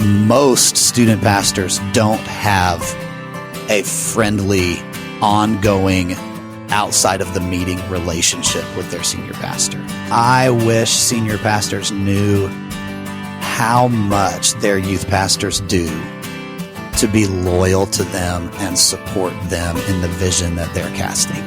most student pastors don't have a friendly, ongoing, outside of the meeting relationship with their senior pastor. I wish senior pastors knew how much their youth pastors do to be loyal to them and support them in the vision that they're casting.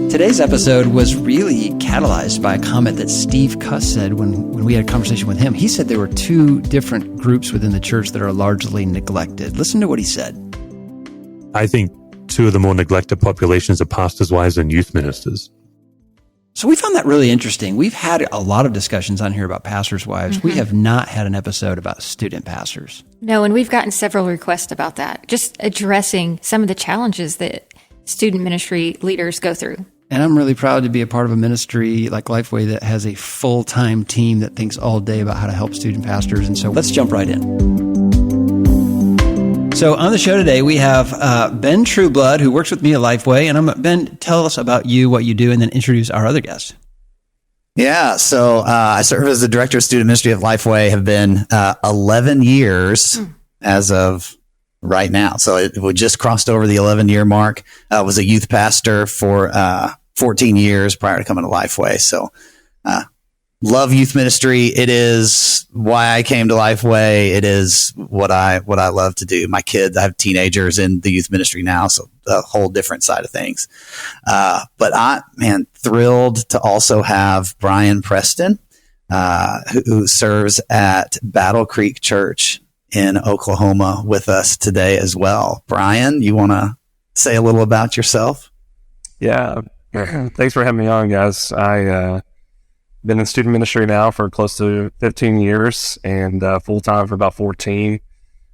Today's episode was really catalyzed by a comment that Steve Cuss said when we had a conversation with him. He said there were two different groups within the church that are largely neglected. Listen to what he said. I think two of the more neglected populations are pastors' wives and youth ministers. So we found that really interesting. We've had a lot of discussions on here about pastors' wives. We have not had an episode about student pastors. No, and we've gotten several requests about that, just addressing some of the challenges that student ministry leaders go through. And I'm really proud to be a part of a ministry like Lifeway that has a full-time team that thinks all day about how to help student pastors. And so let's jump right in. So on the show today, we have Ben Trueblood, who works with me at Lifeway. And Ben, tell us about you, what you do, and then introduce our other guest. Yeah, so I serve as the director of student ministry of Lifeway, have been 11 years as of right now. So we just crossed over the 11-year mark. I was a youth pastor for 14 years prior to coming to Lifeway. So love youth ministry. It is why I came to Lifeway. It is what I love to do. My kids, I have teenagers in the youth ministry now, so a whole different side of things. But thrilled to also have Brian Preston, who serves at Battle Creek Church in Oklahoma with us today as well. Brian, you want to say a little about yourself? Yeah. Thanks for having me on, guys. I been in student ministry now for close to 15 years and full-time for about 14.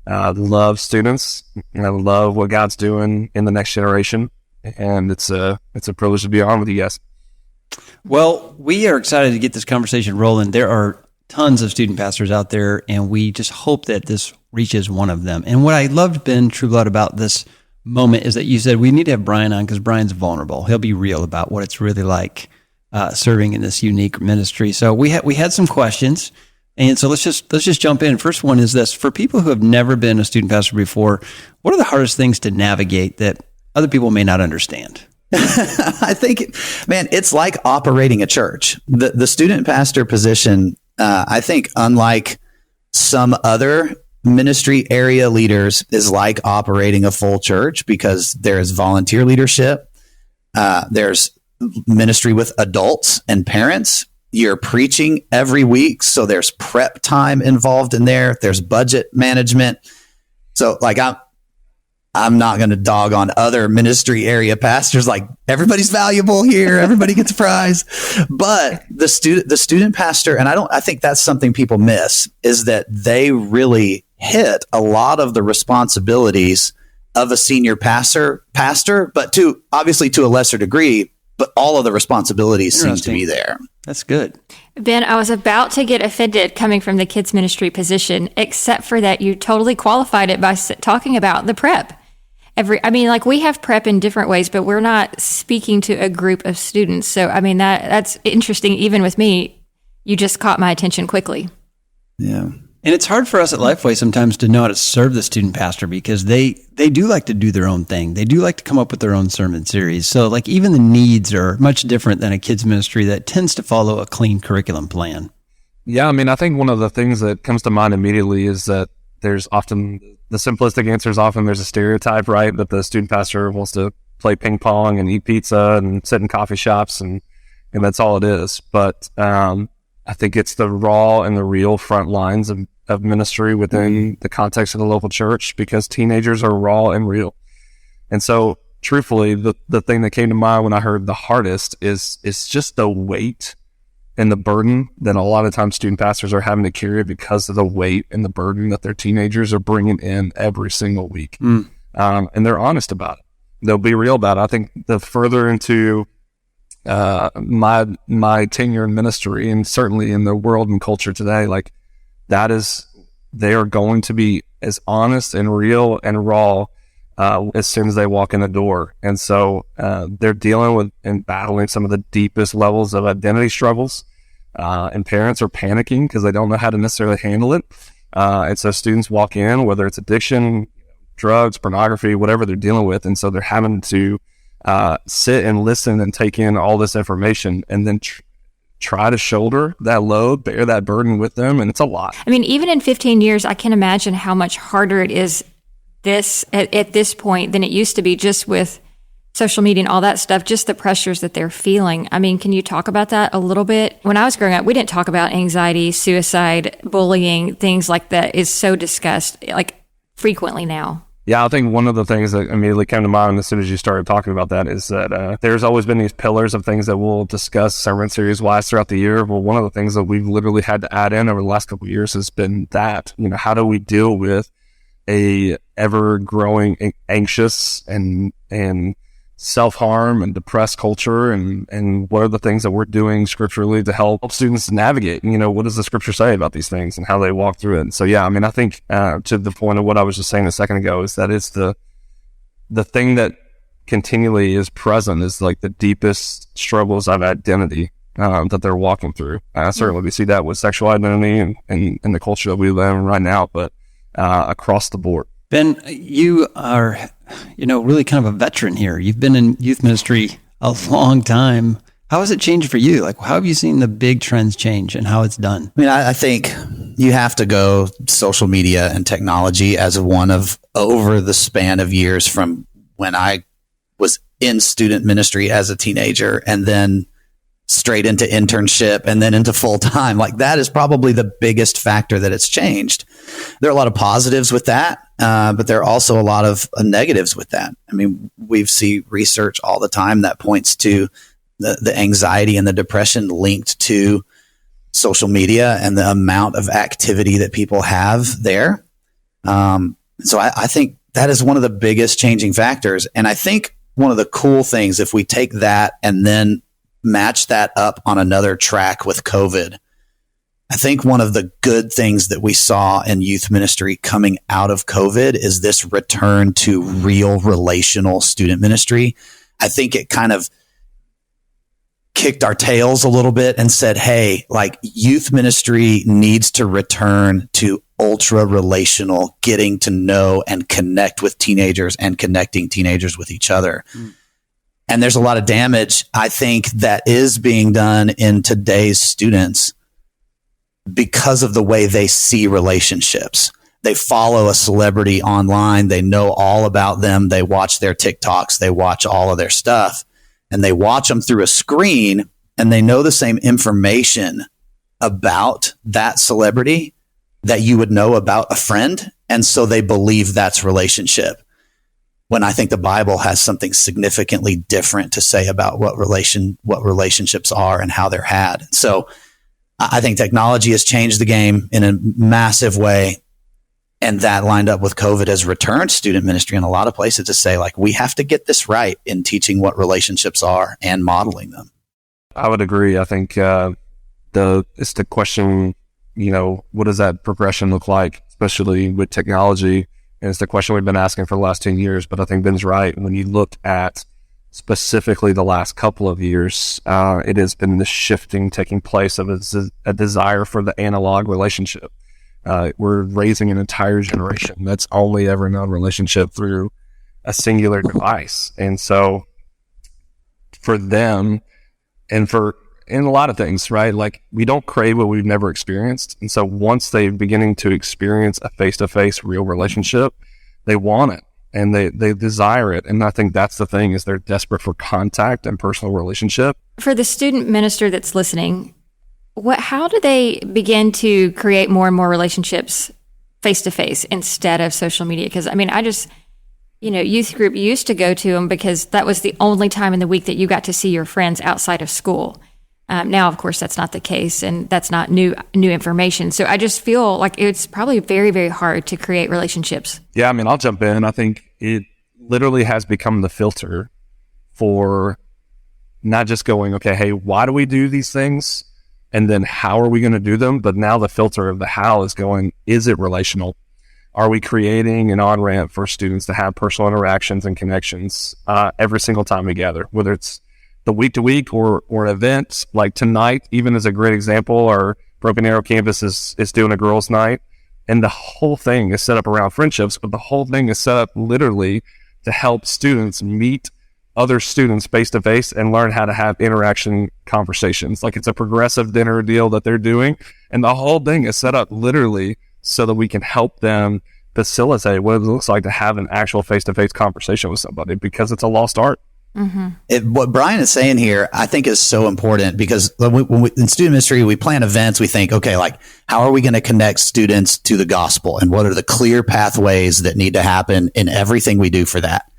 Love students. I love what God's doing in the next generation. And it's a privilege to be on with you guys. Well, we are excited to get this conversation rolling. There are tons of student pastors out there, and we just hope that this reaches one of them. And what I loved, Ben Trueblood, about this moment is that you said we need to have Brian on because Brian's vulnerable. He'll be real about what it's really like serving in this unique ministry. So we had some questions, and so let's just jump in. First one is this: for people who have never been a student pastor before, what are the hardest things to navigate that other people may not understand? I think, it's like operating a church. The student pastor position, I think, unlike some other ministry area leaders, is like operating a full church because there's volunteer leadership. There's ministry with adults and parents. You're preaching every week, so there's prep time involved in there. There's budget management. So I'm not going to dog on other ministry area pastors. Like, everybody's valuable here. Everybody gets a prize. But the student pastor, and I think that's something people miss, is that they really hit a lot of the responsibilities of a senior pastor, but obviously to a lesser degree, but all of the responsibilities seem to be there. That's good. Ben, I was about to get offended coming from the kids ministry position, except for that you totally qualified it by talking about the prep. We have prep in different ways, but we're not speaking to a group of students. So, that's interesting. Even with me, you just caught my attention quickly. Yeah. And it's hard for us at Lifeway sometimes to know how to serve the student pastor because they do like to do their own thing. They do like to come up with their own sermon series. So even the needs are much different than a kids ministry that tends to follow a clean curriculum plan. Yeah, I think one of the things that comes to mind immediately is that there's often, the simplistic answer is often there's a stereotype, right? That the student pastor wants to play ping pong and eat pizza and sit in coffee shops and that's all it is. But I think it's the raw and the real front lines of ministry within the context of the local church, because teenagers are raw and real. And so truthfully, the thing that came to mind when I heard the hardest is just the weight and the burden that a lot of times student pastors are having to carry because of the weight and the burden that their teenagers are bringing in every single week. And they're honest about it. They'll be real about it. I think the further into my tenure in ministry, and certainly in the world and culture today, that is they are going to be as honest and real and raw as soon as they walk in the door. And so they're dealing with and battling some of the deepest levels of identity struggles, and parents are panicking because they don't know how to necessarily handle it. And so students walk in, whether it's addiction, drugs, pornography, whatever they're dealing with, and so they're having to sit and listen and take in all this information, and then try to shoulder that load, bear that burden with them, and it's a lot. I mean, even in 15 years, I can imagine how much harder it is at this point than it used to be, just with social media and all that stuff, just the pressures that they're feeling. I mean, can you talk about that a little bit? When I was growing up, we didn't talk about anxiety, suicide, bullying, things like that is so discussed, like, frequently now. Yeah, I think one of the things that immediately came to mind as soon as you started talking about that is that there's always been these pillars of things that we'll discuss sermon series-wise throughout the year. Well, one of the things that we've literally had to add in over the last couple of years has been that, how do we deal with a ever-growing anxious and self-harm and depressed culture, and what are the things that we're doing scripturally to help students navigate? What does the scripture say about these things and how they walk through it? And so, yeah, I mean, I think to the point of what I was just saying a second ago is that it's the thing that continually is present is like the deepest struggles of identity that they're walking through. Certainly we see that with sexual identity and the culture that we live in right now, but across the board. Ben, you are, really kind of a veteran here. You've been in youth ministry a long time. How has it changed for you? Like, how have you seen the big trends change and how it's done? I mean, I think you have to go social media and technology as one of over the span of years from when I was in student ministry as a teenager and then straight into internship and then into full time. Like, that is probably the biggest factor that it's changed. There are a lot of positives with that, but there are also a lot of negatives with that. I mean, we see research all the time that points to the anxiety and the depression linked to social media and the amount of activity that people have there. So I think that is one of the biggest changing factors. And I think one of the cool things, if we take that and then match that up on another track with COVID, I think one of the good things that we saw in youth ministry coming out of COVID is this return to real relational student ministry. I think it kind of kicked our tails a little bit and said, hey, like, youth ministry needs to return to ultra relational, getting to know and connect with teenagers and connecting teenagers with each other. And there's a lot of damage, I think, that is being done in today's students because of the way they see relationships. They follow a celebrity online. They know all about them. They watch their TikToks. They watch all of their stuff, and they watch them through a screen, and they know the same information about that celebrity that you would know about a friend. And so they believe that's relationship, when I think the Bible has something significantly different to say about what relationships are and how they're had. So I think technology has changed the game in a massive way. And that, lined up with COVID, has returned student ministry in a lot of places to say, like, we have to get this right in teaching what relationships are and modeling them. I would agree. I think it's the question, what does that progression look like, especially with technology? And it's the question we've been asking for the last 10 years. But I think Ben's right. When you look at specifically the last couple of years, it has been the shifting taking place of a desire for the analog relationship. We're raising an entire generation that's only ever known relationship through a device. And so for them, and in a lot of things, right? Like, we don't crave what we've never experienced. And so once they're beginning to experience a face-to-face real relationship, they want it and they desire it. And I think that's the thing, is they're desperate for contact and personal relationship. For the student minister that's listening, how do they begin to create more and more relationships face-to-face instead of social media? Because, I mean, youth group, you used to go to them because that was the only time in the week that you got to see your friends outside of school. Now, of course, that's not the case, and that's not new information. So I just feel like it's probably very, very hard to create relationships. Yeah, I mean, I'll jump in. I think it literally has become the filter for not just going, okay, hey, why do we do these things? And then how are we going to do them? But now the filter of the how is going, is it relational? Are we creating an on-ramp for students to have personal interactions and connections every single time we gather, whether it's the week to week or an event like tonight, even as a great example, our Broken Arrow campus is doing a girls' night. And the whole thing is set up around friendships, but the whole thing is set up literally to help students meet other students face to face and learn how to have interaction conversations. Like, it's a progressive dinner deal that they're doing. And the whole thing is set up literally so that we can help them facilitate what it looks like to have an actual face to face conversation with somebody, because it's a lost art. What Brian is saying here, I think, is so important, because when we, in student ministry, we plan events, we think, okay, like, how are we going to connect students to the gospel, and what are the clear pathways that need to happen in everything we do for that?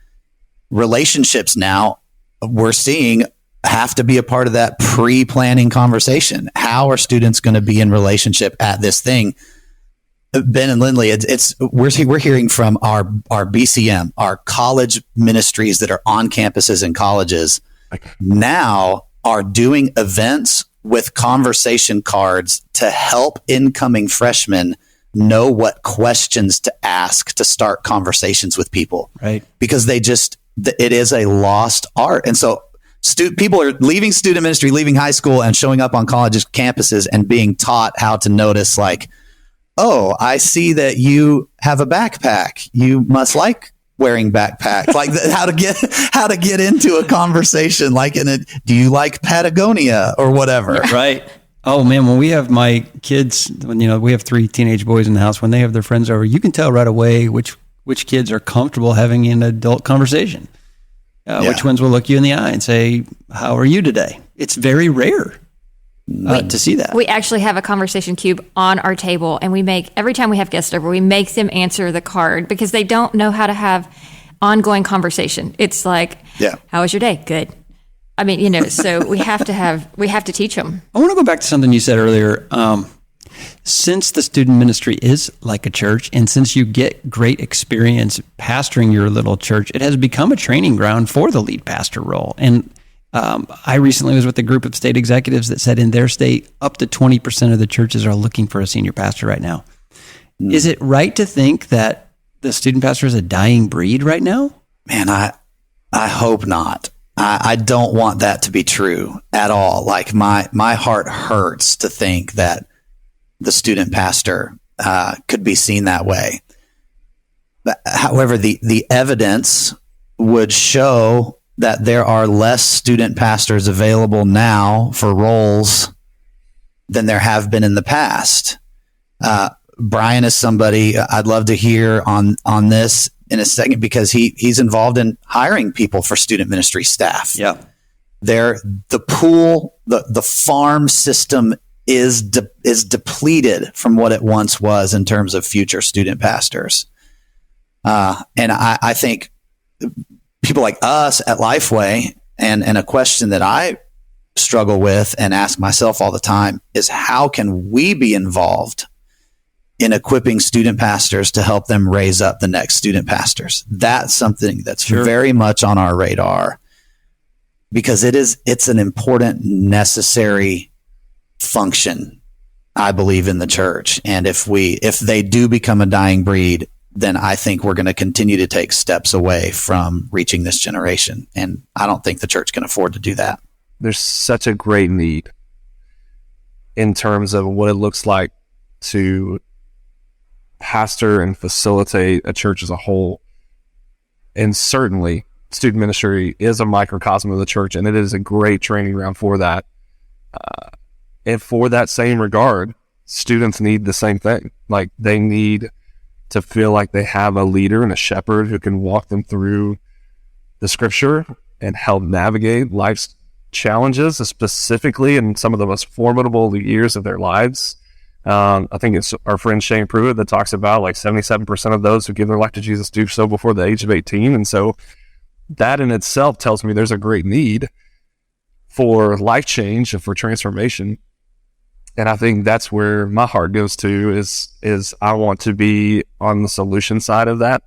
Relationships now, we're seeing, have to be a part of that pre-planning conversation. How are students going to be in relationship at this thing? Ben and Lynley, we're hearing from our BCM, our college ministries that are on campuses and colleges, now are doing events with conversation cards to help incoming freshmen know what questions to ask to start conversations with people. Right. Because it is a lost art. And so people are leaving student ministry, leaving high school, and showing up on college campuses and being taught how to notice, like, oh, I see that you have a backpack. You must like wearing backpacks. Like, how to get into a conversation. Like, do you like Patagonia or whatever? Right. Oh man, when we have my kids, we have 3 teenage boys in the house, when they have their friends over, you can tell right away which kids are comfortable having an adult conversation. Which ones will look you in the eye and say, how are you today? It's very rare to see that. We actually have a conversation cube on our table, and every time we have guests over, we make them answer the card, because they don't know how to have ongoing conversation. It's like, how was your day? Good. I mean, so we have to teach them. I want to go back to something you said earlier. Since the student ministry is like a church, and since you get great experience pastoring your little church, it has become a training ground for the lead pastor role. And I recently was with a group of state executives that said in their state, up to 20% of the churches are looking for a senior pastor right now. Is it right to think that the student pastor is a dying breed right now? Man, I hope not. I don't want that to be true at all. Like, my heart hurts to think that the student pastor could be seen that way. But, however, the evidence would show that there are less student pastors available now for roles than there have been in the past. Brian is somebody I'd love to hear on this in a second, because he's involved in hiring people for student ministry staff. Yeah. The pool, the farm system is depleted from what it once was in terms of future student pastors. And I think people like us at Lifeway, and a question that I struggle with and ask myself all the time is, how can we be involved in equipping student pastors to help them raise up the next student pastors? That's something that's very much on our radar, because it's an important, necessary function, I believe, in the church. And if they do become a dying breed, then I think we're going to continue to take steps away from reaching this generation. And I don't think the church can afford to do that. There's such a great need in terms of what it looks like to pastor and facilitate a church as a whole. And certainly student ministry is a microcosm of the church, and it is a great training ground for that. And for that same regard, students need the same thing. Like, they need to feel like they have a leader and a shepherd who can walk them through the scripture and help navigate life's challenges, specifically in some of the most formidable years of their lives. I think it's our friend Shane Pruitt that talks about, like, 77% of those who give their life to Jesus do so before the age of 18. And so that in itself tells me there's a great need for life change and for transformation. And I think that's where my heart goes to, is I want to be on the solution side of that.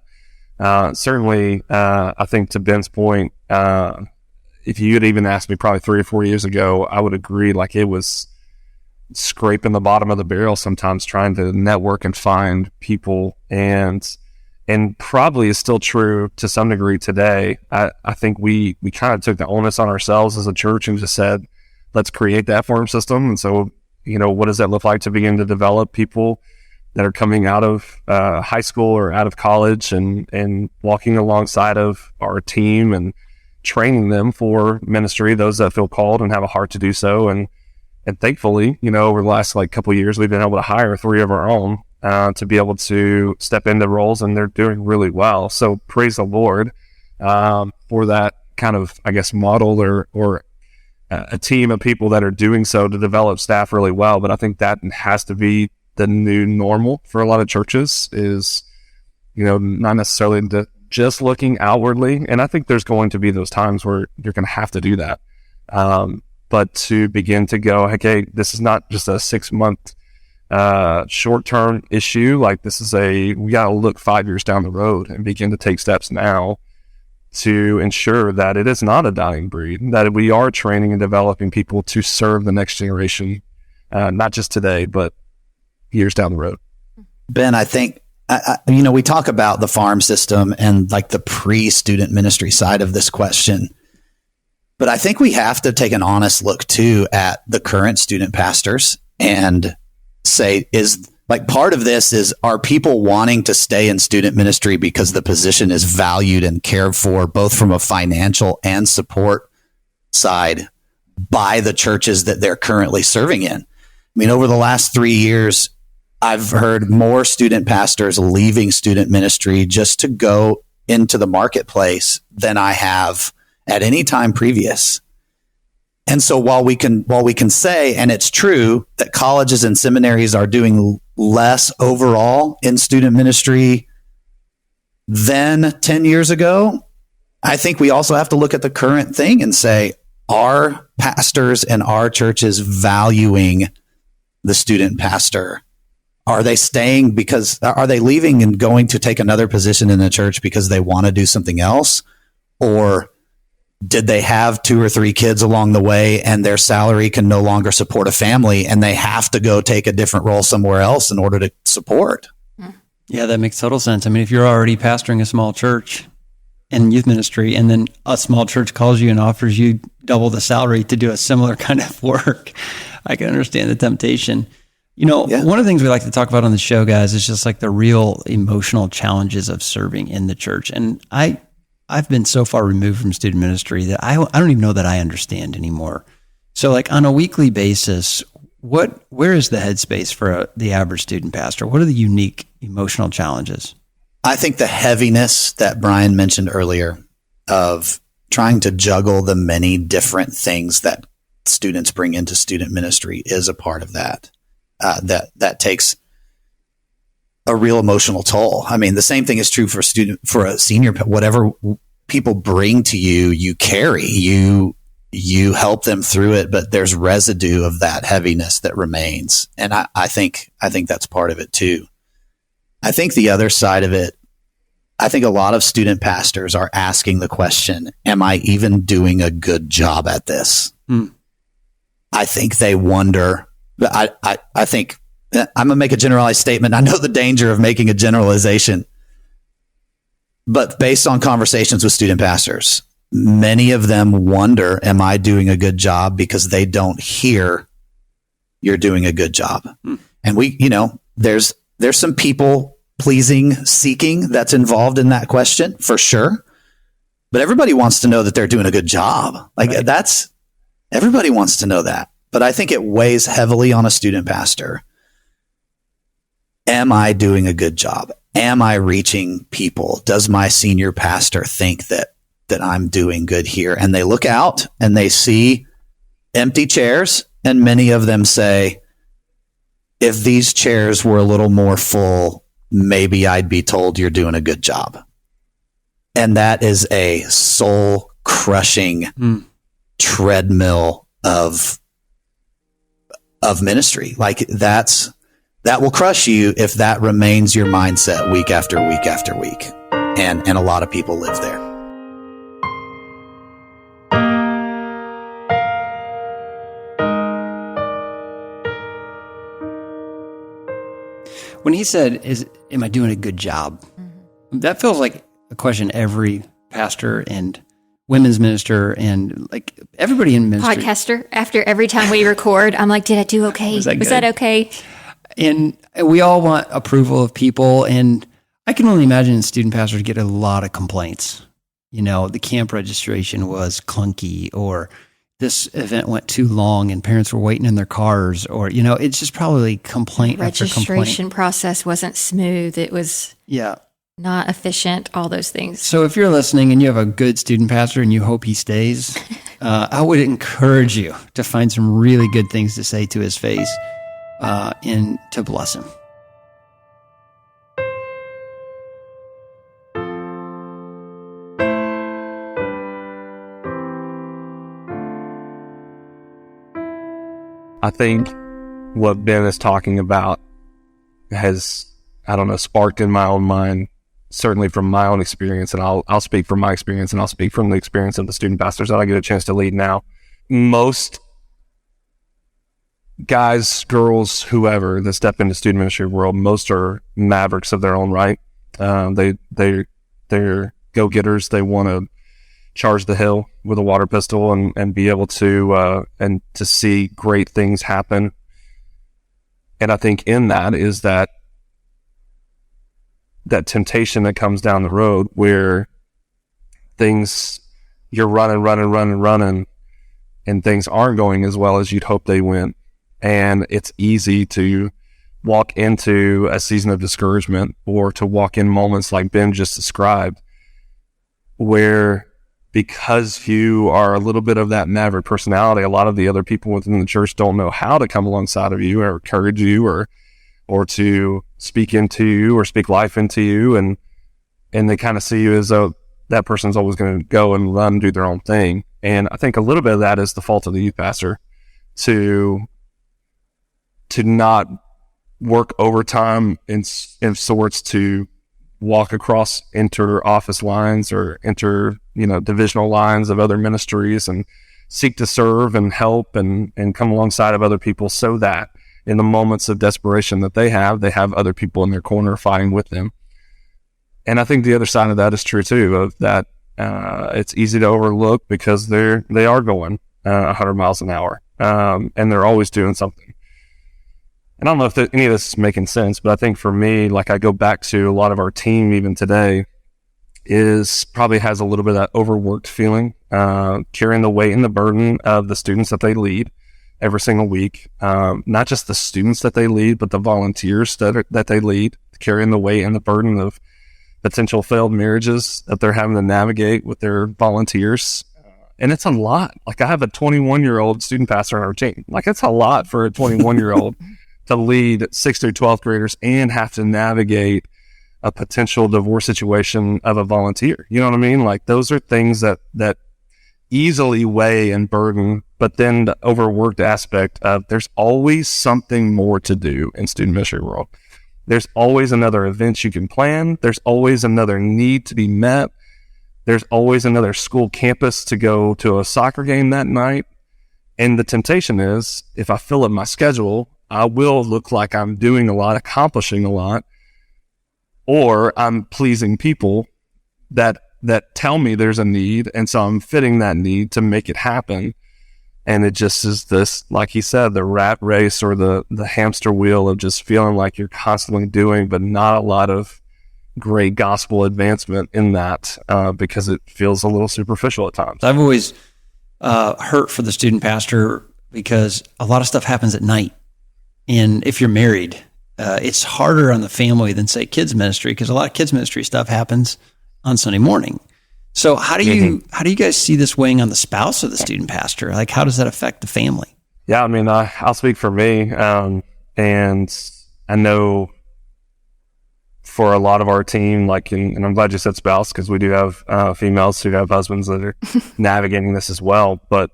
Certainly, I think, to Ben's point, if you had even asked me probably 3 or 4 years ago, I would agree. Like, it was scraping the bottom of the barrel sometimes, trying to network and find people, and probably is still true to some degree today. I think we kind of took the onus on ourselves as a church and just said, let's create that form system. And so, what does that look like to begin to develop people that are coming out of high school or out of college and walking alongside of our team and training them for ministry, those that feel called and have a heart to do so. And thankfully, over the last couple of years, we've been able to hire 3 of our own to be able to step into roles, and they're doing really well. So praise the Lord for that kind of, I guess, model or a team of people that are doing so to develop staff really well. But I think that has to be the new normal for a lot of churches, is, not necessarily just looking outwardly. And I think there's going to be those times where you're going to have to do that. But to begin to go, okay, this is not just a 6-month short-term issue. This is we got to look 5 years down the road and begin to take steps now to ensure that it is not a dying breed, that we are training and developing people to serve the next generation, not just today, but years down the road. Ben, I think, we talk about the farm system and the pre-student ministry side of this question, but I think we have to take an honest look too at the current student pastors and say, part of this is, are people wanting to stay in student ministry because the position is valued and cared for, both from a financial and support side, by the churches that they're currently serving in? Over the last 3 years, I've heard more student pastors leaving student ministry just to go into the marketplace than I have at any time previous. And so while we can say, and it's true, that colleges and seminaries are doing less overall in student ministry than 10 years ago, I think we also have to look at the current thing and say, are pastors and our churches valuing the student pastor? Are they staying are they leaving and going to take another position in the church because they want to do something else? Or did they have 2 or 3 kids along the way and their salary can no longer support a family and they have to go take a different role somewhere else in order to support? Yeah, that makes total sense. If you're already pastoring a small church in youth ministry, and then a small church calls you and offers you double the salary to do a similar kind of work, I can understand the temptation. One of the things we like to talk about on the show, guys, is just the real emotional challenges of serving in the church. And I've been so far removed from student ministry that I don't even know that I understand anymore. So on a weekly basis, where is the headspace for the average student pastor? What are the unique emotional challenges? I think the heaviness that Brian mentioned earlier of trying to juggle the many different things that students bring into student ministry is a part of that. That takes a real emotional toll. The same thing is true for a senior. Whatever people bring to you, you carry, you help them through it, but there's residue of that heaviness that remains. And I think that's part of it too. I think the other side of it, I think a lot of student pastors are asking the question, am I even doing a good job at this? I think they wonder. I think I'm going to make a generalized statement. I know the danger of making a generalization, but based on conversations with student pastors, many of them wonder, am I doing a good job? Because they don't hear you're doing a good job. And there's some people pleasing seeking that's involved in that question for sure. But everybody wants to know that they're doing a good job. Right. Everybody wants to know that. But I think it weighs heavily on a student pastor. Am I doing a good job? Am I reaching people? Does my senior pastor think that I'm doing good here? And they look out and they see empty chairs, and many of them say, if these chairs were a little more full, maybe I'd be told you're doing a good job. And that is a soul crushing treadmill of ministry. That will crush you if that remains your mindset week after week after week. And a lot of people live there. When he said, am I doing a good job? Mm-hmm. That feels like a question every pastor and women's minister and like everybody in ministry. Podcaster, after every time we record, I'm like, did I do okay? Was that okay? And we all want approval of people. And I can only imagine student pastors get a lot of complaints. You know, the camp registration was clunky, or this event went too long and parents were waiting in their cars, or, you know, it's just probably complaint after complaint. Registration process wasn't smooth. It was not efficient, all those things. So if you're listening and you have a good student pastor and you hope he stays, I would encourage you to find some really good things to say to his face and to bless him. I think what Ben is talking about has, I don't know, sparked in my own mind, certainly from my own experience, and I'll speak from my experience, and I'll speak from the experience of the student pastors that I get a chance to lead now. Most guys, girls, whoever that step into student ministry world, most are mavericks of their own right. They're go-getters. They want to charge the hill with a water pistol and be able to see great things happen. And I think in that is that temptation that comes down the road where you're running, and things aren't going as well as you'd hope they went. And it's easy to walk into a season of discouragement, or to walk in moments like Ben just described, where because you are a little bit of that maverick personality, a lot of the other people within the church don't know how to come alongside of you or encourage you or to speak into you or speak life into you. And they kind of see you as though that person's always going to go and run and do their own thing. And I think a little bit of that is the fault of the youth pastor to not work overtime in sorts to walk across inter-office lines or divisional lines of other ministries and seek to serve and help and come alongside of other people, so that in the moments of desperation that they have other people in their corner fighting with them. And I think the other side of that is true too, of that it's easy to overlook because they are going 100 miles an hour, and they're always doing something. And I don't know if any of this is making sense, but I think for me, like I go back to a lot of our team even today, probably has a little bit of that overworked feeling, carrying the weight and the burden of the students that they lead every single week. Not just the students that they lead, but the volunteers that they lead, carrying the weight and the burden of potential failed marriages that they're having to navigate with their volunteers. And it's a lot. Like I have a 21-year-old student pastor on our team. Like it's a lot for a 21-year-old to lead 6th through 12th graders and have to navigate a potential divorce situation of a volunteer. You know what I mean? Like those are things that easily weigh and burden, but then the overworked aspect of there's always something more to do in student ministry world. There's always another event you can plan. There's always another need to be met. There's always another school campus to go to a soccer game that night. And the temptation is, if I fill up my schedule, I will look like I'm doing a lot, accomplishing a lot, or I'm pleasing people that tell me there's a need, and so I'm fitting that need to make it happen. And it just is this, like he said, the rat race or the hamster wheel of just feeling like you're constantly doing, but not a lot of great gospel advancement in that, because it feels a little superficial at times. I've always hurt for the student pastor because a lot of stuff happens at night. And if you're married, it's harder on the family than, say, kids ministry, because a lot of kids ministry stuff happens on Sunday morning. So how do you guys see this weighing on the spouse of the student pastor? Like, how does that affect the family? Yeah, I mean, I'll speak for me, and I know for a lot of our team, like, and I'm glad you said spouse, because we do have females who have husbands that are navigating this as well. But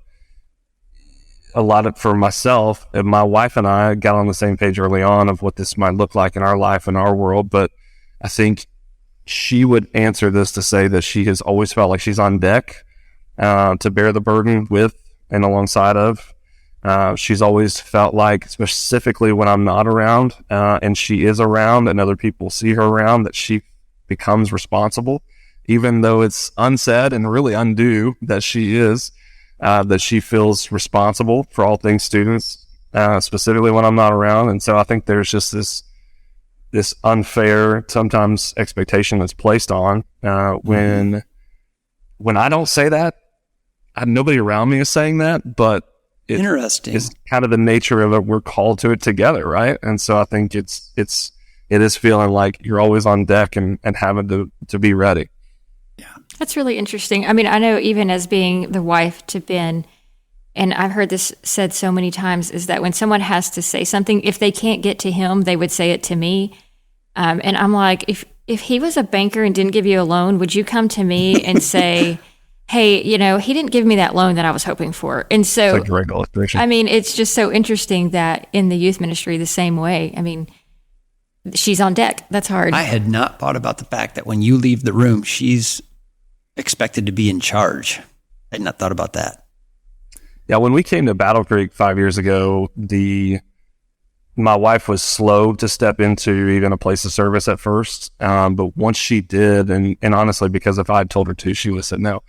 a lot of, for myself, my wife and I got on the same page early on of what this might look like in our life and our world. But I think she would answer this to say that she has always felt like she's on deck to bear the burden with and alongside of She's always felt like, specifically when I'm not around, and she is around and other people see her around, that she becomes responsible, even though it's unsaid and really undue that she is, that she feels responsible for all things students, specifically when I'm not around. And so I think there's just this unfair, sometimes, expectation that's placed on, when I don't say that, nobody around me is saying that, but Interesting. It's kind of the nature of it. We're called to it together, right? And so I think it is feeling like you're always on deck and having to be ready. Yeah, that's really interesting. I mean, I know even as being the wife to Ben, and I've heard this said so many times, is that when someone has to say something, if they can't get to him, they would say it to me. And I'm like, if he was a banker and didn't give you a loan, would you come to me and say, hey, he didn't give me that loan that I was hoping for? And so, it's like a great illustration. I mean, it's just so interesting that in the youth ministry, the same way. I mean, she's on deck. That's hard. I had not thought about the fact that when you leave the room, she's expected to be in charge. I had not thought about that. Yeah, when we came to Battle Creek 5 years ago, my wife was slow to step into even a place of service at first. But once she did, and honestly, because if I had told her to, she would have said no.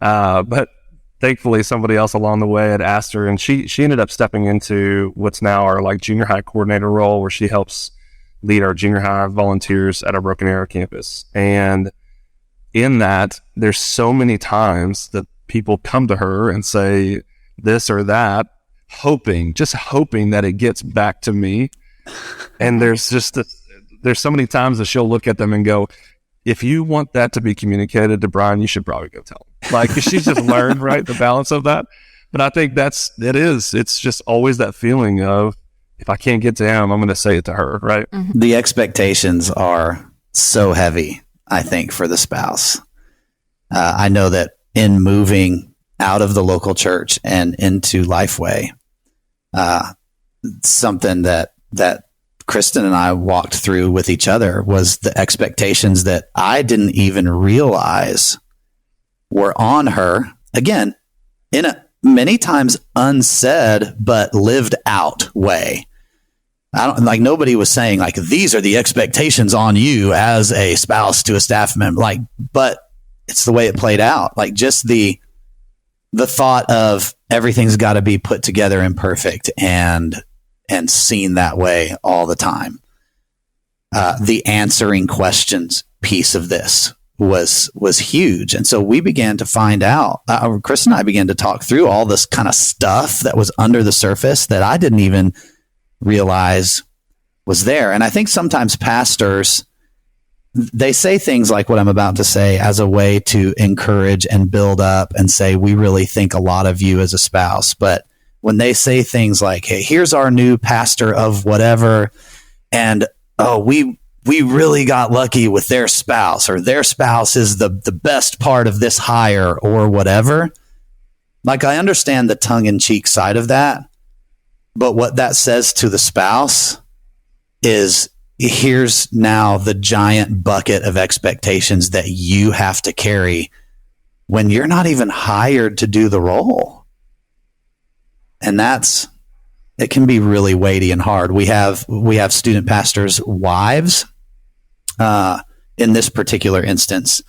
But thankfully somebody else along the way had asked her, and she ended up stepping into what's now our junior high coordinator role, where she helps lead our junior high volunteers at our Broken Arrow campus. And in that, there's so many times that people come to her and say this or that, just hoping that it gets back to me. And there's so many times that she'll look at them and go, if you want that to be communicated to Brian, you should probably go tell him. She's just learned, right, the balance of that. But I think it's just always that feeling of, if I can't get to him, I'm going to say it to her, right? Mm-hmm. The expectations are so heavy, I think, for the spouse. I know that in moving out of the local church and into Lifeway, something that Kristen and I walked through with each other was the expectations that I didn't even realize were on her. Again, in a many times unsaid but lived out way. Nobody was saying these are the expectations on you as a spouse to a staff member. But it's the way it played out. Just the thought of everything's got to be put together and perfect and seen that way all the time. The answering questions piece of this was huge. And so we began to find out, Chris and I began to talk through all this kind of stuff that was under the surface that I didn't even realize was there. And I think sometimes pastors, they say things like what I'm about to say as a way to encourage and build up and say, we really think a lot of you as a spouse. But when they say things like, hey, here's our new pastor of whatever, and we really got lucky with their spouse, or their spouse is the best part of this hire, or whatever. I understand the tongue-in-cheek side of that, but what that says to the spouse is, here's now the giant bucket of expectations that you have to carry when you're not even hired to do the role. And it can be really weighty and hard. We have student pastors' wives, in this particular instance,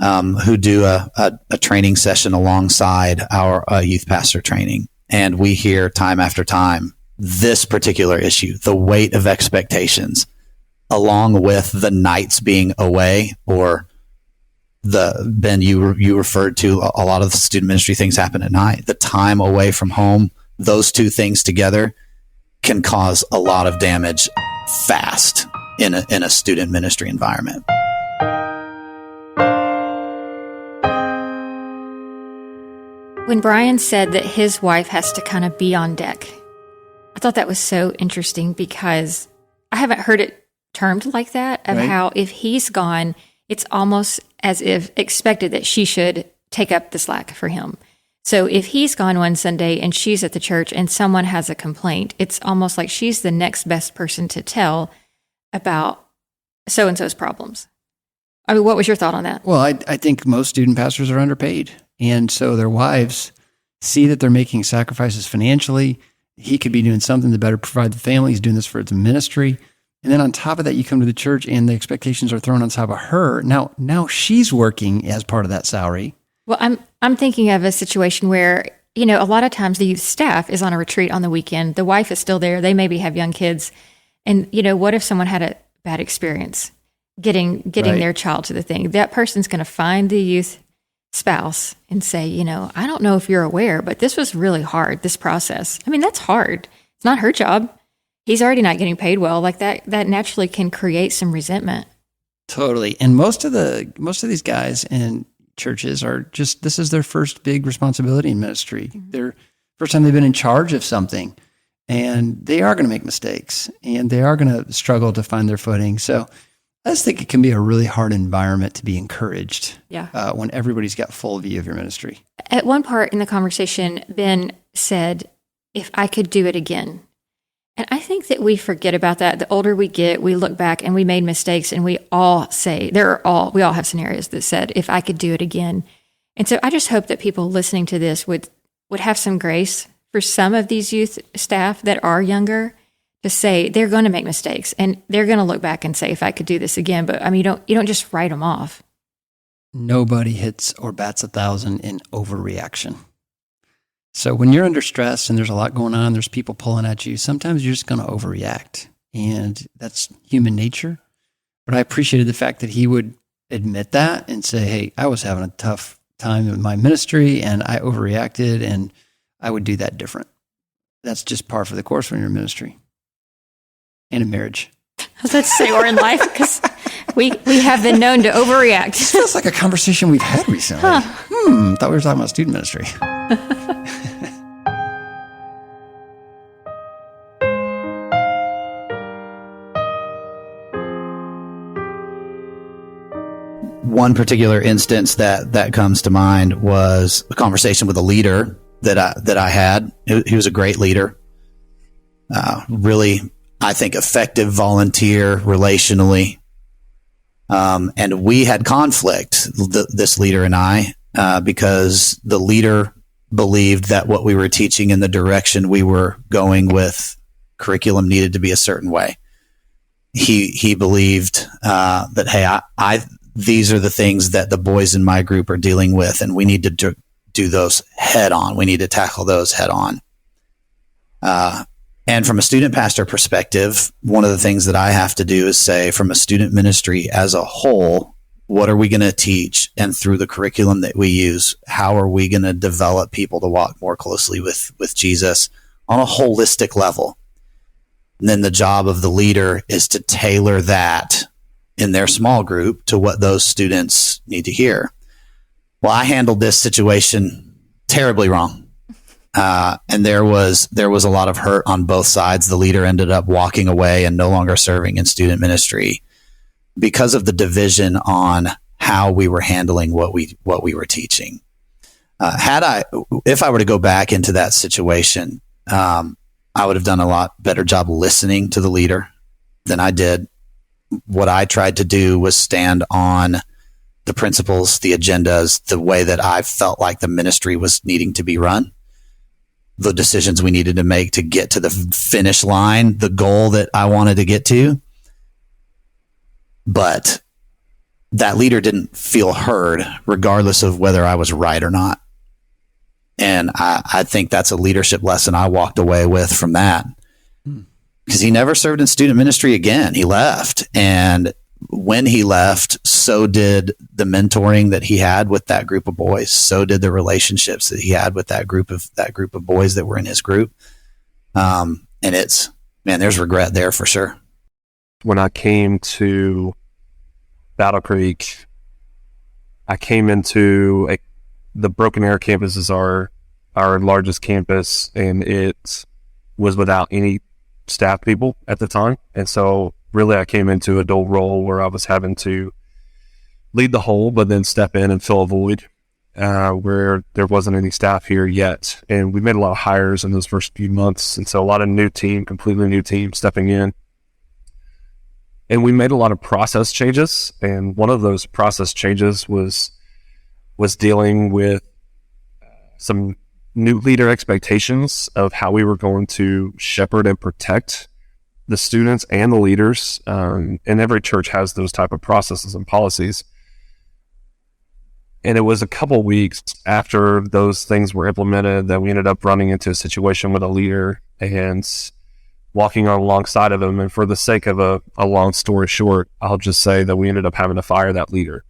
who do a training session alongside our youth pastor training. And we hear time after time this particular issue, the weight of expectations, along with the nights being away, or Ben, you referred to a lot of the student ministry things happen at night. The time away from home, those two things together can cause a lot of damage fast in a student ministry environment. When Brian said that his wife has to kind of be on deck, I thought that was so interesting, because I haven't heard it termed like that, of right. How if he's gone, it's almost as if expected that she should take up the slack for him. So if he's gone one Sunday and she's at the church and someone has a complaint, it's almost like she's the next best person to tell about so-and-so's problems. I mean, what was your thought on that? Well, I think most student pastors are underpaid. And so their wives see that they're making sacrifices financially. He could be doing something to better provide the family. He's doing this for its ministry. And then on top of that, you come to the church and the expectations are thrown on top of her. Now she's working as part of that salary. Well, I'm thinking of a situation where, a lot of times the youth staff is on a retreat on the weekend. The wife is still there. They maybe have young kids. And, what if someone had a bad experience getting Right. their child to the thing? That person's going to find the youth spouse and say, I don't know if you're aware, but this was really hard, this process. I mean, that's hard. It's not her job. He's already not getting paid well. Like that naturally can create some resentment. Totally. And most of these guys in churches are just, this is their first big responsibility in ministry. Their first time they've been in charge of something, and they are going to make mistakes and they are going to struggle to find their footing. So I just think it can be a really hard environment to be encouraged when everybody's got full view of your ministry. At one part in the conversation, Ben said, if I could do it again. And I think that we forget about that. The older we get, we look back and we made mistakes, and we all say, we all have scenarios that said, if I could do it again. And so I just hope that people listening to this would have some grace for some of these youth staff that are younger to say they're going to make mistakes and they're going to look back and say, if I could do this again. But I mean, you don't just write them off. Nobody hits or bats 1,000 in overreaction. So when you're under stress and there's a lot going on, there's people pulling at you, sometimes you're just going to overreact. And that's human nature. But I appreciated the fact that he would admit that and say, hey, I was having a tough time in my ministry and I overreacted and I would do that different. That's just par for the course when you're in ministry and in marriage. I was about to say, or in life, because we have been known to overreact. This feels like a conversation we've had recently. Thought we were talking about student ministry. One particular instance that comes to mind was a conversation with a leader that I had. He was a great leader, really, I think, effective volunteer relationally. And we had conflict, this leader and I, because the leader believed that what we were teaching and the direction we were going with curriculum needed to be a certain way. He believed that, hey, these are the things that the boys in my group are dealing with, and we need to do those head on. We need to tackle those head on. And from a student pastor perspective, one of the things that I have to do is say, from a student ministry as a whole, what are we going to teach? And through the curriculum that we use, how are we going to develop people to walk more closely with Jesus on a holistic level? And then the job of the leader is to tailor that in their small group to what those students need to hear. Well, I handled this situation terribly wrong. And there was a lot of hurt on both sides. The leader ended up walking away and no longer serving in student ministry because of the division on how we were handling what we were teaching. If I were to go back into that situation, I would have done a lot better job listening to the leader than I did. What I tried to do was stand on the principles, the agendas, the way that I felt like the ministry was needing to be run, the decisions we needed to make to get to the finish line, the goal that I wanted to get to. But that leader didn't feel heard, regardless of whether I was right or not. And I think that's a leadership lesson I walked away with from that. Because he never served in student ministry again. He left. And when he left, so did the mentoring that he had with that group of boys. So did the relationships that he had with that group of boys that were in his group. And there's regret there for sure. When I came to Battle Creek, I came into the Broken Arrow campus is our largest campus, and it was without any staff people at the time. And so really I came into a dual role where I was having to lead the whole, but then step in and fill a void where there wasn't any staff here yet. And we made a lot of hires in those first few months. And so a lot of completely new team stepping in. And we made a lot of process changes. And one of those process changes was dealing with some new leader expectations of how we were going to shepherd and protect the students and the leaders. And every church has those type of processes and policies. And it was a couple weeks after those things were implemented that we ended up running into a situation with a leader and walking on alongside of him. And for the sake of a long story short, I'll just say that we ended up having to fire that leader.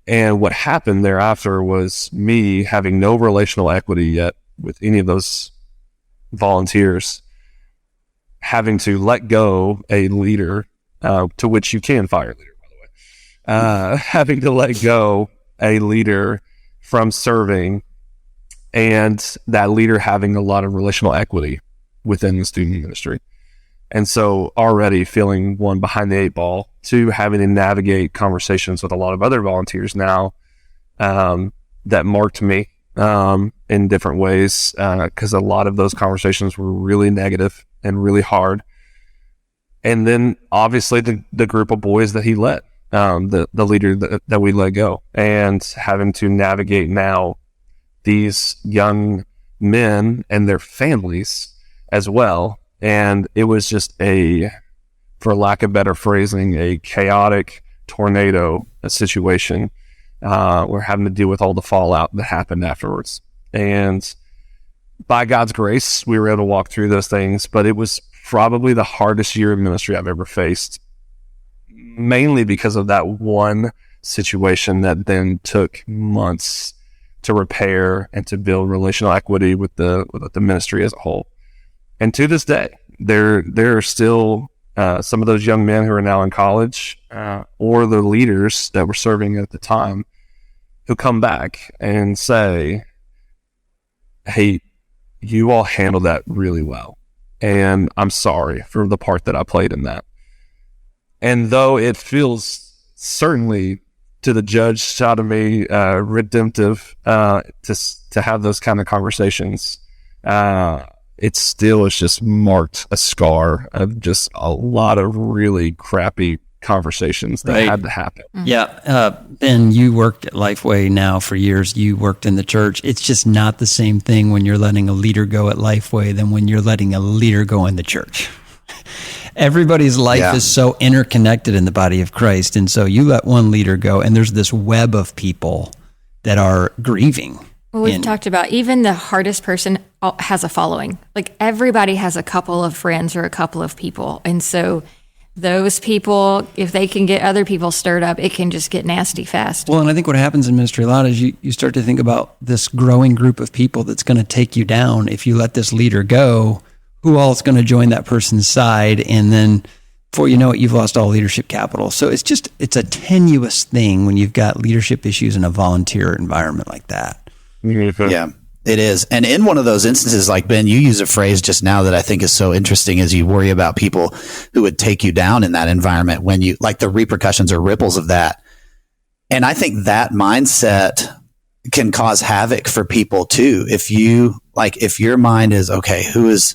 And what happened thereafter was me having no relational equity yet with any of those volunteers, having to let go a leader, to which you can fire a leader, by the way, having to let go a leader from serving, and that leader having a lot of relational equity within the student ministry. And so already feeling, one, behind the eight ball, two, having to navigate conversations with a lot of other volunteers now that marked me in different ways, because a lot of those conversations were really negative and really hard. And then obviously the group of boys that he led, the leader that we let go, and having to navigate now these young men and their families as well. And it was just for lack of better phrasing, a chaotic tornado situation. We're having to deal with all the fallout that happened afterwards. And by God's grace, we were able to walk through those things, but it was probably the hardest year of ministry I've ever faced, mainly because of that one situation that then took months to repair and to build relational equity with the ministry as a whole. And to this day, there are still some of those young men who are now in college, or the leaders that were serving at the time, who come back and say, "Hey, you all handled that really well, and I'm sorry for the part that I played in that." And though it feels certainly to the judge side of me redemptive to have those kind of conversations, it still has just marked a scar of just a lot of really crappy conversations that had to happen. Yeah. Ben, you worked at Lifeway now for years. You worked in the church. It's just not the same thing when you're letting a leader go at Lifeway than when you're letting a leader go in the church. Everybody's life is so interconnected in the body of Christ. And so you let one leader go, and there's this web of people that are grieving. Well, we've talked about even the hardest person has a following. Like everybody has a couple of friends or a couple of people. And so those people, if they can get other people stirred up, it can just get nasty fast. Well, and I think what happens in ministry a lot is you start to think about this growing group of people that's going to take you down. If you let this leader go, who all is going to join that person's side? And then before you know it, you've lost all leadership capital. So it's a tenuous thing when you've got leadership issues in a volunteer environment like that. Yeah, it is. And in one of those instances, like Ben, you use a phrase just now that I think is so interesting, as you worry about people who would take you down in that environment, when you, like, the repercussions or ripples of that. And I think that mindset can cause havoc for people too. If your mind is, okay, who is,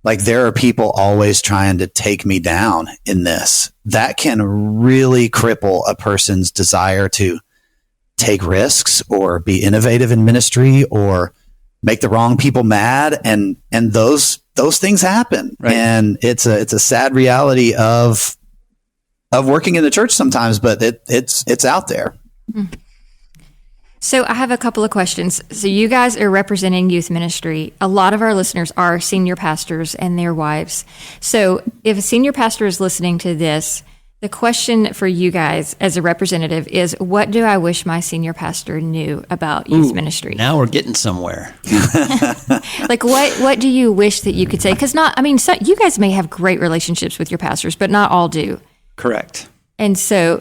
like, there are people always trying to take me down in this, that can really cripple a person's desire to take risks or be innovative in ministry or make the wrong people mad. And those things happen. Right. And it's a sad reality of working in the church sometimes, but it's out there. So I have a couple of questions. So you guys are representing youth ministry. A lot of our listeners are senior pastors and their wives. So if a senior pastor is listening to this, the question for you guys as a representative is, what do I wish my senior pastor knew about youth ministry? Now we're getting somewhere. Like, what do you wish that you could say? Because you guys may have great relationships with your pastors, but not all do. Correct. And so,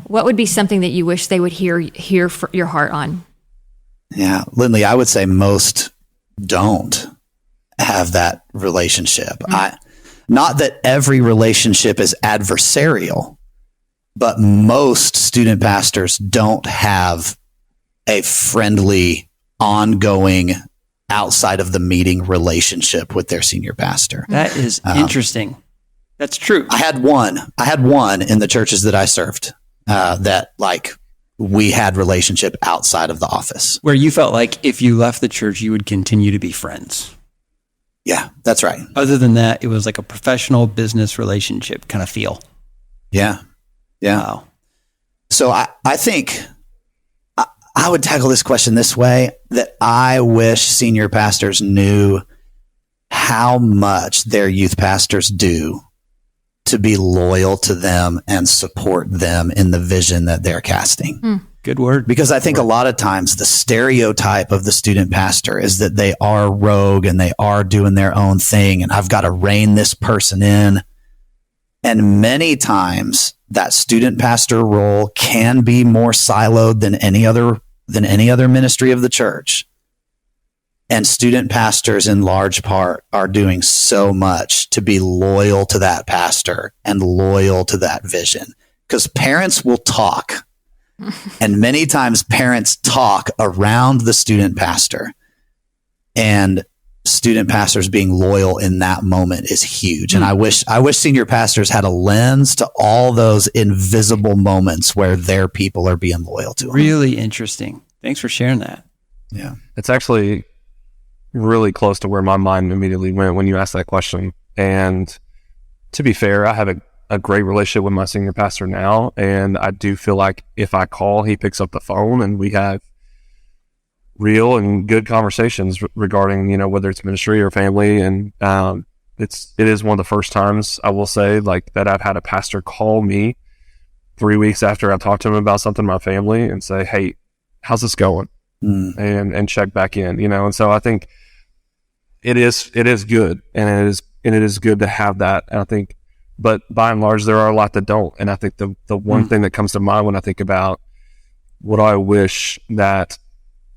what would be something that you wish they would hear for your heart on? Yeah, Lynley, I would say most don't have that relationship. Not that every relationship is adversarial, but most student pastors don't have a friendly, ongoing, outside of the meeting relationship with their senior pastor. That is interesting. That's true. I had one in the churches that I served that, like, we had relationship outside of the office. Where you felt like if you left the church, you would continue to be friends. Yeah, that's right. Other than that, it was like a professional business relationship kind of feel. Yeah. Yeah. Wow. So I think I would tackle this question this way, that I wish senior pastors knew how much their youth pastors do to be loyal to them and support them in the vision that they're casting. Good word. Because I think a lot of times the stereotype of the student pastor is that they are rogue and they are doing their own thing, and I've got to rein this person in. And many times that student pastor role can be more siloed than any other ministry of the church. And student pastors in large part are doing so much to be loyal to that pastor and loyal to that vision, because parents will talk. And many times parents talk around the student pastor, and student pastors being loyal in that moment is huge. And I wish senior pastors had a lens to all those invisible moments where their people are being loyal to them. Really interesting. Thanks for sharing that. Yeah. It's actually really close to where my mind immediately went when you asked that question. And to be fair, I have a great relationship with my senior pastor now. And I do feel like if I call, he picks up the phone and we have real and good conversations regarding, whether it's ministry or family. And it is one of the first times, I will say, like, that I've had a pastor call me 3 weeks after I talked to him about something in my family and say, hey, how's this going? And check back in, and so I think it is good, and it is good to have that. And I think, but by and large, there are a lot that don't. And I think the one thing that comes to mind when I think about what I wish that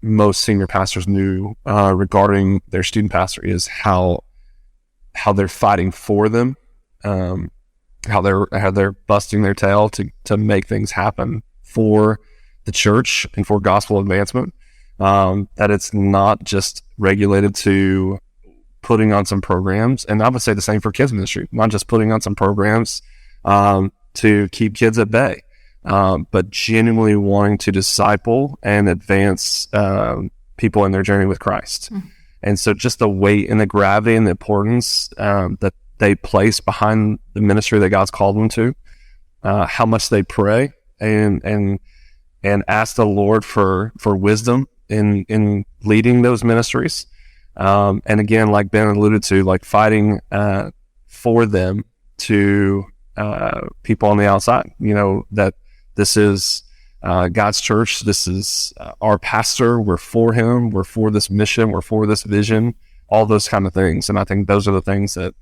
most senior pastors knew regarding their student pastor is how they're fighting for them, how they're busting their tail to make things happen for the church and for gospel advancement. That it's not just regulated to putting on some programs. And I would say the same for kids ministry, not just putting on some programs to keep kids at bay, but genuinely wanting to disciple and advance people in their journey with Christ. And so just the weight and the gravity and the importance that they place behind the ministry that God's called them to, how much they pray and ask the Lord for wisdom in leading those ministries. And again, like Ben alluded to, like fighting for them to people on the outside, that this is God's church. This is our pastor. We're for him. We're for this mission. We're for this vision, all those kind of things. And I think those are the things that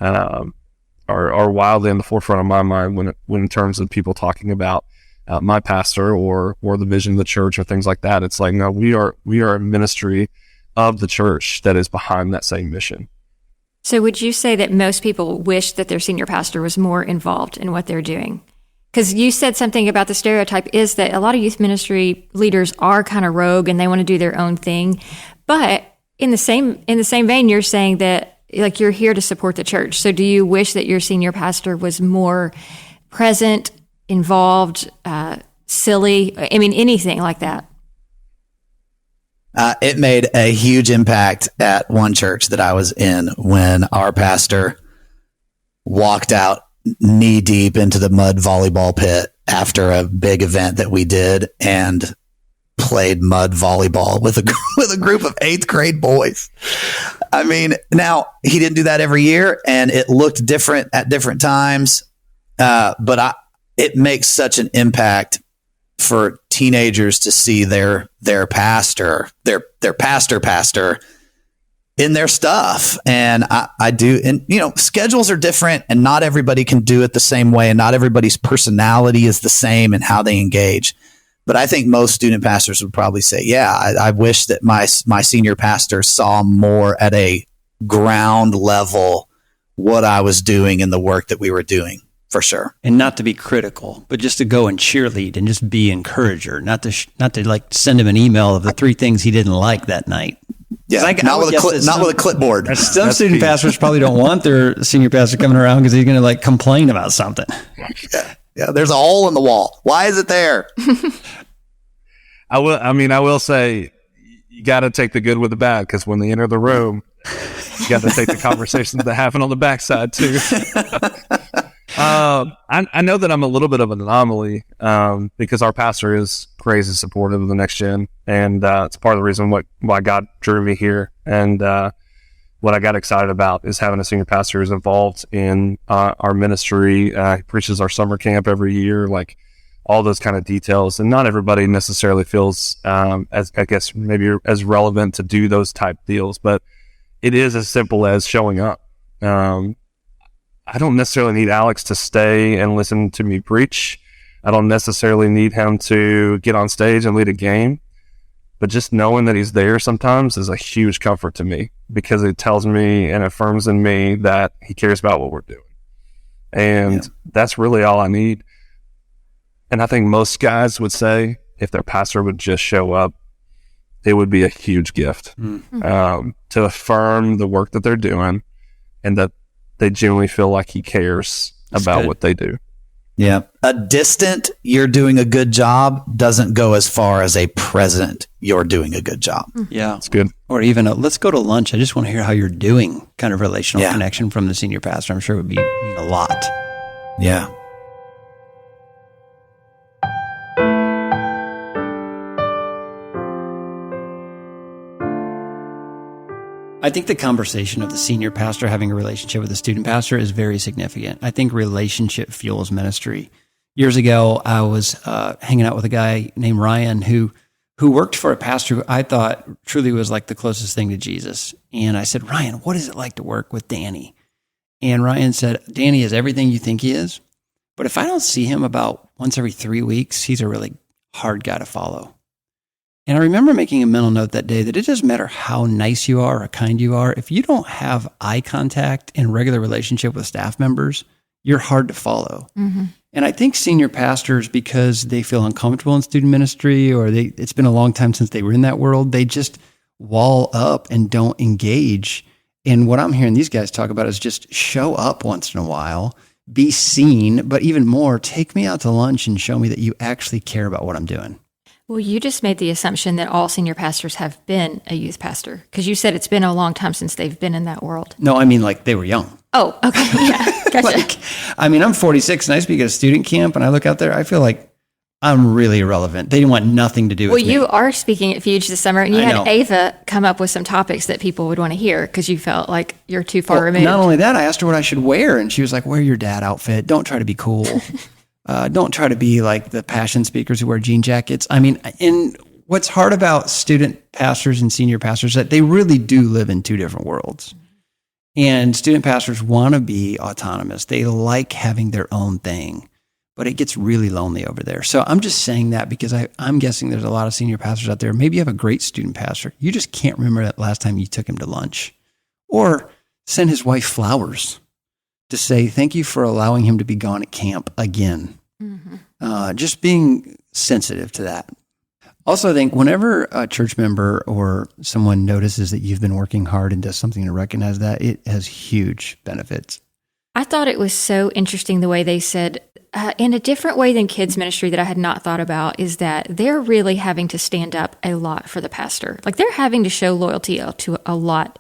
are wildly in the forefront of my mind when in terms of people talking about my pastor or the vision of the church or things like that. It's like, no, we are a ministry of the church that is behind that same mission. So would you say that most people wish that their senior pastor was more involved in what they're doing? Because you said something about the stereotype is that a lot of youth ministry leaders are kind of rogue and they want to do their own thing. But in the same vein, you're saying that like you're here to support the church. So do you wish that your senior pastor was more present, involved, silly? I mean, anything like that? It made a huge impact at one church that I was in when our pastor walked out knee deep into the mud volleyball pit after a big event that we did and played mud volleyball with a group of 8th grade boys. I mean, now he didn't do that every year and it looked different at different times. But it makes such an impact for teenagers to see their pastor in their stuff. And I do. And, schedules are different and not everybody can do it the same way. And not everybody's personality is the same in how they engage. But I think most student pastors would probably say, yeah, I wish that my senior pastor saw more at a ground level what I was doing and the work that we were doing. For sure. And not to be critical, but just to go and cheerlead and just be encourager, not to like send him an email of the 3 things he didn't like that night. Yeah, not with a clipboard. Some student pastors probably don't want their senior pastor coming around because he's going to like complain about something. Yeah, there's a hole in the wall. Why is it there? I will say you got to take the good with the bad, because when they enter the room, you got to take the conversations that happen on the backside too. I know that I'm a little bit of an anomaly because our pastor is crazy supportive of the next gen, and it's part of the reason why God drew me here. And what I got excited about is having a senior pastor who's involved in our ministry. He preaches our summer camp every year, like all those kind of details. And not everybody necessarily feels as, I guess, maybe as relevant to do those type deals, but it is as simple as showing up. I don't necessarily need Alex to stay and listen to me preach. I don't necessarily need him to get on stage and lead a game, but just knowing that he's there sometimes is a huge comfort to me, because it tells me and affirms in me that he cares about what we're doing. And that's really all I need. And I think most guys would say if their pastor would just show up, it would be a huge gift to affirm the work that they're doing, and that they genuinely feel like he cares about what they do. Yeah. A distant, you're doing a good job doesn't go as far as a present, you're doing a good job. Yeah. It's good. Or even let's go to lunch. I just want to hear how you're doing kind of relational connection from the senior pastor. I'm sure it would mean a lot. Yeah. I think the conversation of the senior pastor having a relationship with the student pastor is very significant. I think relationship fuels ministry. Years ago, I was hanging out with a guy named Ryan who worked for a pastor who I thought truly was like the closest thing to Jesus. And I said, Ryan, what is it like to work with Danny? And Ryan said, Danny is everything you think he is. But if I don't see him about once every 3 weeks, he's a really hard guy to follow. And I remember making a mental note that day that it doesn't matter how nice you are or kind you are. If you don't have eye contact and regular relationship with staff members, you're hard to follow. Mm-hmm. And I think senior pastors, because they feel uncomfortable in student ministry, or it's been a long time since they were in that world, they just wall up and don't engage. And what I'm hearing these guys talk about is just show up once in a while, be seen, but even more, take me out to lunch and show me that you actually care about what I'm doing. Well, you just made the assumption that all senior pastors have been a youth pastor, because you said it's been a long time since they've been in that world. No, I mean like they were young. Oh, okay. Yeah, gotcha. I'm 46 and I speak at a student camp and I look out there, I feel like I'm really irrelevant. They want nothing to do with me. Well, you are speaking at Fuge this summer, and you had Ava come up with some topics that people would want to hear because you felt like you're too far removed. Not only that, I asked her what I should wear, and she was like, wear your dad outfit. Don't try to be cool. Don't try to be like the passion speakers who wear jean jackets. I mean, and what's hard about student pastors and senior pastors is that they really do live in two different worlds. And student pastors want to be autonomous. They like having their own thing, but it gets really lonely over there. So I'm just saying that because I'm guessing there's a lot of senior pastors out there. Maybe you have a great student pastor. You just can't remember that last time you took him to lunch, or send his wife flowers to say, thank you for allowing him to be gone at camp again. Mm-hmm. Just being sensitive to that. Also, I think whenever a church member or someone notices that you've been working hard and does something to recognize that, it has huge benefits. I thought it was so interesting the way they said, in a different way than kids ministry that I had not thought about, is that they're really having to stand up a lot for the pastor. Like they're having to show loyalty to a lot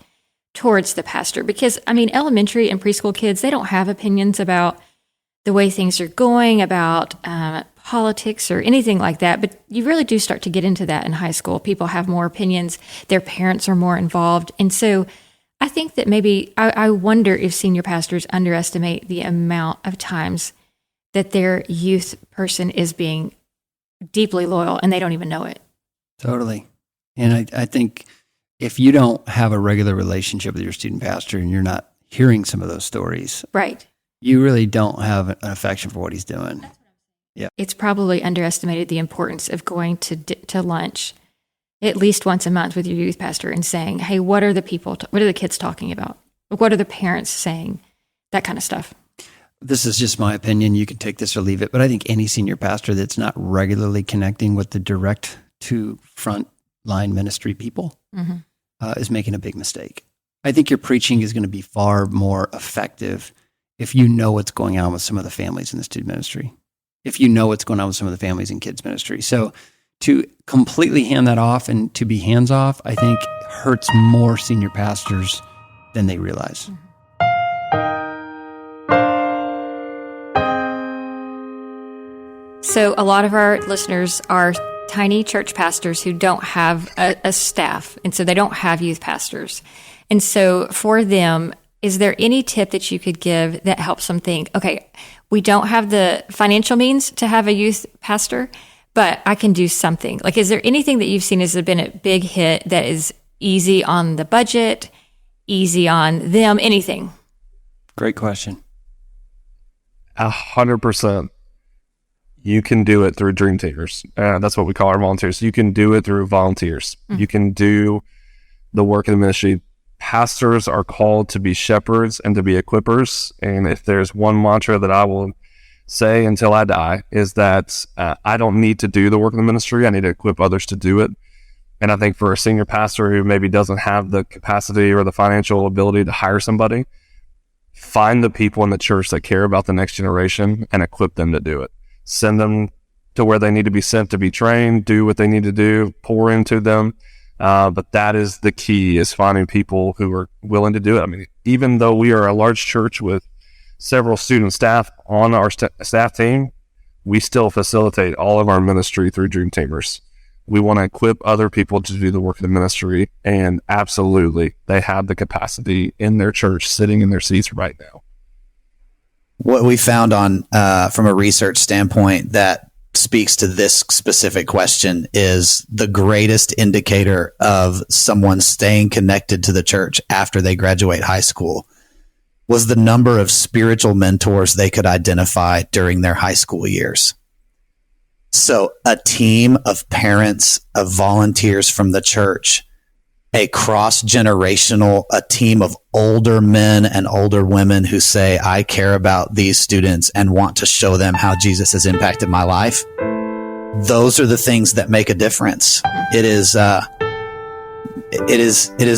towards the pastor, because I mean, elementary and preschool kids, they don't have opinions about the way things are going, about politics or anything like that. But you really do start to get into that in high school. People have more opinions. Their parents are more involved. And so I think that maybe, I wonder if senior pastors underestimate the amount of times that their youth person is being deeply loyal and they don't even know it. Totally. And I think if you don't have a regular relationship with your student pastor and you're not hearing some of those stories, right, you really don't have an affection for what he's doing. Yeah, it's probably underestimated the importance of going to lunch at least once a month with your youth pastor and saying, hey, what are the kids talking about? What are the parents saying? That kind of stuff. This is just my opinion. You can take this or leave it. But I think any senior pastor that's not regularly connecting with the direct to front line ministry people is making a big mistake. I think your preaching is going to be far more effective if you know what's going on with some of the families in the student ministry, if you know what's going on with some of the families in kids ministry. So to completely hand that off and to be hands off, I think hurts more senior pastors than they realize. So a lot of our listeners are tiny church pastors who don't have a staff, and so they don't have youth pastors. And so for them, is there any tip that you could give that helps them think, okay, we don't have the financial means to have a youth pastor, but I can do something? Like, is there anything that you've seen has been a big hit that is easy on the budget, easy on them, anything? Great question. 100%. You can do it through Dream Teamers. That's what we call our volunteers. You can do it through volunteers. Mm-hmm. You can do the work in the ministry. Pastors are called to be shepherds and to be equippers. And if there's one mantra that I will say until I die, is that I don't need to do the work in the ministry. I need to equip others to do it. And I think for a senior pastor who maybe doesn't have the capacity or the financial ability to hire somebody, find the people in the church that care about the next generation and equip them to do it. Send them to where they need to be sent to be trained, do what they need to do, pour into them. But that is the key, is finding people who are willing to do it. I mean, even though we are a large church with several student staff on our staff team, we still facilitate all of our ministry through Dream Teamers. We want to equip other people to do the work of the ministry, and absolutely, they have the capacity in their church sitting in their seats right now. What we found on from a research standpoint that speaks to this specific question is the greatest indicator of someone staying connected to the church after they graduate high school was the number of spiritual mentors they could identify during their high school years. So a team of parents, of volunteers from the church, a cross-generational, a team of older men and older women who say, I care about these students and want to show them how Jesus has impacted my life. Those are the things that make a difference. It is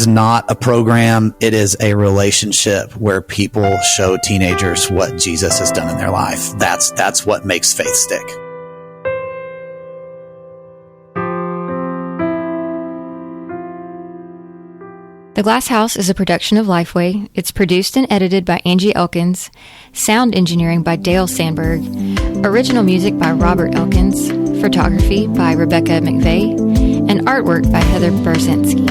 not a program. It is a relationship where people show teenagers what Jesus has done in their life. That's what makes faith stick. The Glass House is a production of Lifeway. It's produced and edited by Angie Elkins, sound engineering by Dale Sandberg, original music by Robert Elkins, photography by Rebecca McVeigh, and artwork by Heather Barzynski.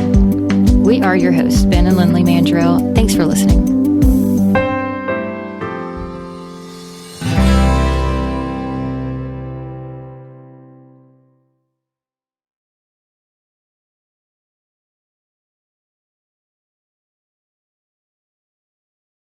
We are your hosts, Ben and Lynley Mandrell. Thanks for listening.